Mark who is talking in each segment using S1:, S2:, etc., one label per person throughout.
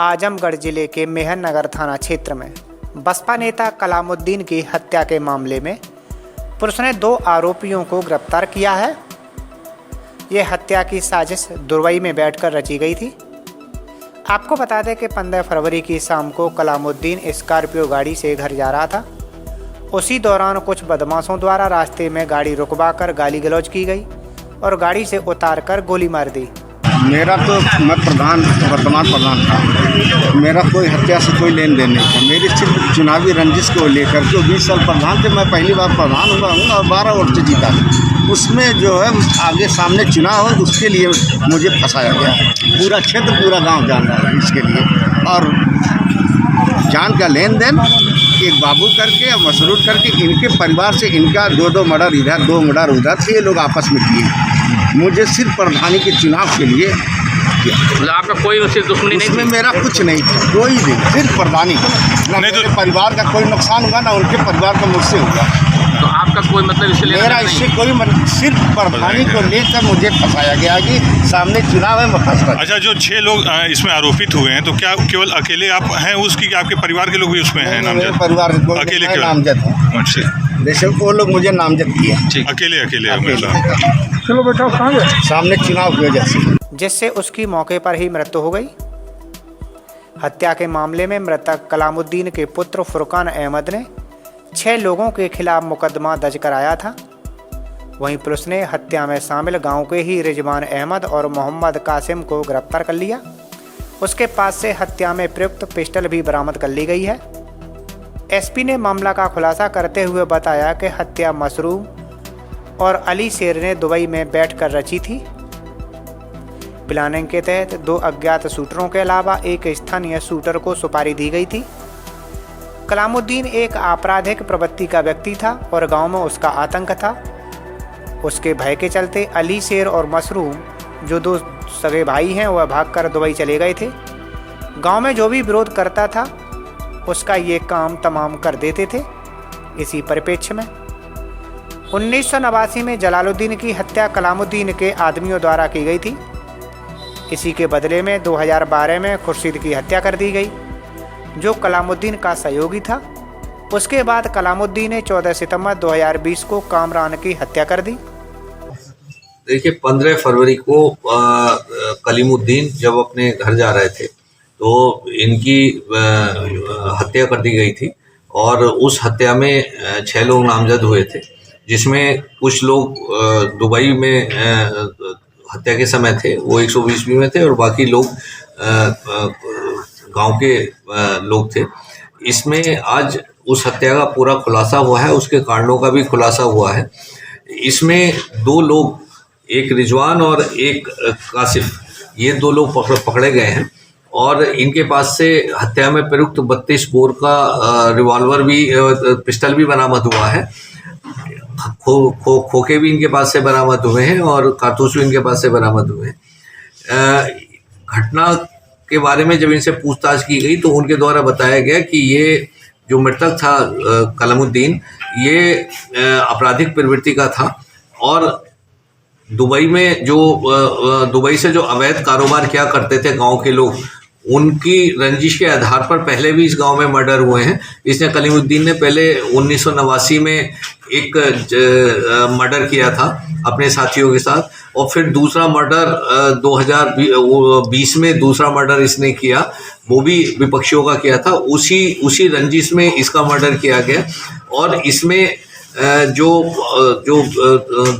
S1: आजमगढ़ जिले के मेहरनगर थाना क्षेत्र में बसपा नेता कलामुद्दीन की हत्या के मामले में पुलिस ने 2 आरोपियों को गिरफ्तार किया है। ये हत्या की साजिश दुबई में बैठकर रची गई थी। आपको बता दें कि 15 फरवरी की शाम को कलामुद्दीन स्कॉर्पियो गाड़ी से घर जा रहा था। उसी दौरान कुछ बदमाशों द्वारा रास्ते में गाड़ी रुकवाकर गाली गलौज की गई और गाड़ी से उतारकर गोली मार दी।
S2: मेरा तो मैं वर्तमान प्रधान था। मेरा कोई हत्या से कोई लेन देन नहीं था। मेरी सिर्फ चुनावी रंजिश को लेकर के 20 साल प्रधान थे। मैं पहली बार प्रधान हुआ हूँ और 12 वोट से जीता था। उसमें जो है आगे सामने चुनाव है, उसके लिए मुझे फंसाया गया। पूरा क्षेत्र पूरा गांव जान रहा है इसके लिए। और जान का लेन देन एक बाबू करके मसरूर करके इनके परिवार से इनका 2 मर्डर इधर 2 मर्डर उधर से ये लोग आपस में किए। मुझे सिर्फ प्रधानी के चुनाव के लिए
S3: मतलब आपका कोई उससे दुश्मनी नहीं
S2: उसमें मेरा कुछ नहीं था, कोई नहीं, सिर्फ प्रधानी। ना मेरे परिवार का कोई नुकसान हुआ ना उनके परिवार का मुझसे हुआ।
S3: तो आपका कोई मतलब इससे
S2: मेरा इससे कोई सिर्फ प्रधानी को लेकर मुझे फंसाया गया कि सामने चुनाव है, मैं फंस गया।
S4: अच्छा, जो 6 लोग इसमें आरोपित हुए हैं, तो क्या केवल अकेले आप हैं उसकी, कि आपके परिवार के लोग भी उसमें हैं नामजद?
S2: परिवार के
S4: अकेले
S2: नामजद है।
S4: अच्छा,
S2: जैसे वो लोग मुझे नामजद किया।
S4: अकेले
S2: चलो बेटा सामने चुनाव की वजह से,
S1: जिससे उसकी मौके पर ही मृत्यु हो गई। हत्या के मामले में मृतक कलामुद्दीन के पुत्र फुरकान अहमद ने 6 लोगों के खिलाफ मुकदमा दर्ज कराया था। वहीं पुलिस ने हत्या में शामिल गांव के ही रिजवान अहमद और मोहम्मद कासिम को गिरफ्तार कर लिया। उसके पास से हत्या में प्रयुक्त पिस्टल भी बरामद कर ली गई है। एसपी ने मामला का खुलासा करते हुए बताया कि हत्या मसरूम और अली शेर ने दुबई में बैठकर रची थी। प्लानिंग के तहत 2 अज्ञात शूटरों के अलावा एक स्थानीय शूटर को सुपारी दी गई थी। कलामुद्दीन एक आपराधिक प्रवृत्ति का व्यक्ति था और गांव में उसका आतंक था। उसके भय के चलते अली शेर और मसरूम, जो 2 सगे भाई हैं, वह भागकर दुबई चले गए थे। गांव में जो भी विरोध करता था उसका ये काम तमाम कर देते थे। इसी परिप्रेक्ष्य में 1989 में जलालुद्दीन की हत्या कलामुद्दीन के आदमियों द्वारा की गई थी। इसी के बदले में 2012 में खुर्शीद की हत्या कर दी गई, जो कलामुद्दीन का सहयोगी था। उसके बाद कलामुद्दीन ने 14 सितंबर 2020 को कामरान की हत्या कर दी।
S5: देखिए, 15 फरवरी को कलीमुद्दीन जब अपने घर जा रहे थे तो इनकी हत्या कर दी गई थी और उस हत्या में 6 लोग नामजद हुए थे, जिसमें कुछ लोग दुबई में हत्या के समय थे, वो 120 में थे, और बाकी लोग गांव के लोग थे। इसमें आज उस हत्या का पूरा खुलासा हुआ है, उसके कारणों का भी खुलासा हुआ है। इसमें 2 लोग, एक रिजवान और एक कासिफ, ये 2 लोग पकड़े गए हैं और इनके पास से हत्या में प्रयुक्त 32 बोर का रिवॉल्वर भी, पिस्टल भी बरामद हुआ है। खोखे भी इनके पास से बरामद हुए हैं और कारतूस भी इनके पास से बरामद हुए हैं। घटना के बारे में जब इनसे पूछताछ की गई तो उनके द्वारा बताया गया कि ये जो मृतक था कलामुद्दीन, ये आपराधिक प्रवृत्ति का था और दुबई में दुबई से जो अवैध कारोबार किया करते थे गांव के लोग, उनकी रंजिश के आधार पर पहले भी इस गांव में मर्डर हुए हैं। इसने कलीमुद्दीन ने पहले 1989 में एक मर्डर किया था अपने साथियों के साथ और फिर दूसरा मर्डर 2020 में दूसरा मर्डर इसने किया, वो भी विपक्षियों का किया था। उसी रंजिश में इसका मर्डर किया गया और इसमें जो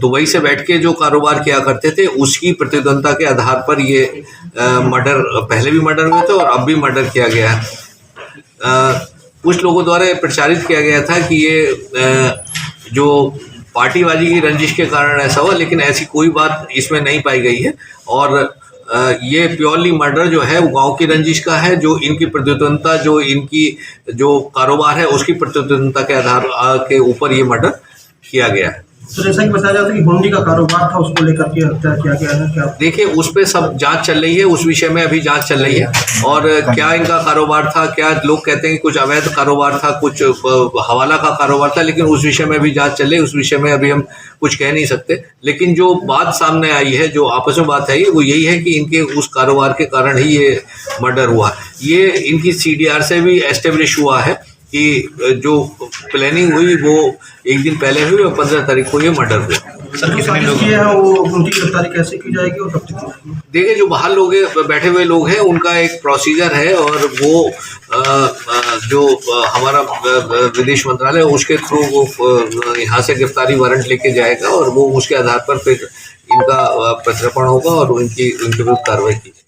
S5: दुबई से बैठ के जो कारोबार किया करते थे उसकी प्रतिद्वंदता के आधार पर ये मर्डर, पहले भी मर्डर हुए थे और अब भी मर्डर किया गया है। कुछ लोगों द्वारा प्रचारित किया गया था कि ये जो पार्टीबाजी की रंजिश के कारण ऐसा हुआ, लेकिन ऐसी कोई बात इसमें नहीं पाई गई है और ये प्योरली मर्डर जो है वो गांव की रंजिश का है, जो इनकी प्रतिद्वंदता, जो इनकी जो कारोबार है उसकी प्रतिद्वंदता के आधार के ऊपर ये मर्डर किया गया है।
S6: तो जैसा कि बताया जाता है कि हुंडी का कारोबार था, उसको लेकर के हत्या किया गया है क्या?
S5: देखिए, उस पे सब जांच चल रही है, उस विषय में अभी जांच चल रही है। और क्या इनका कारोबार था, क्या लोग कहते हैं कि कुछ अवैध कारोबार था, कुछ हवाला का कारोबार था, लेकिन उस विषय में अभी जांच चल रही है, उस विषय में अभी हम कुछ कह नहीं सकते। लेकिन जो बात सामने आई है, जो आपस में बात है, वो यही है कि इनके उस कारोबार के कारण ही ये मर्डर हुआ। ये इनकी CDR से भी एस्टेब्लिश हुआ है कि जो प्लानिंग हुई वो एक दिन पहले हुई और 15 तारीख को ये मर्डर हुआ।
S6: सर कितने लोग हैं वो, उनकी गिरफ्तारी कैसे की जाएगी और कब तक होगी? देखिए,
S5: जो बाहर लोग बैठे हुए लोग हैं, उनका एक प्रोसीजर है और वो जो हमारा विदेश मंत्रालय उसके थ्रू वो यहाँ से गिरफ्तारी वारंट लेके जाएगा और वो उसके आधार पर फिर इनका प्रत्यर्पण होगा और उनके विरुद्ध कार्रवाई की जाएगी।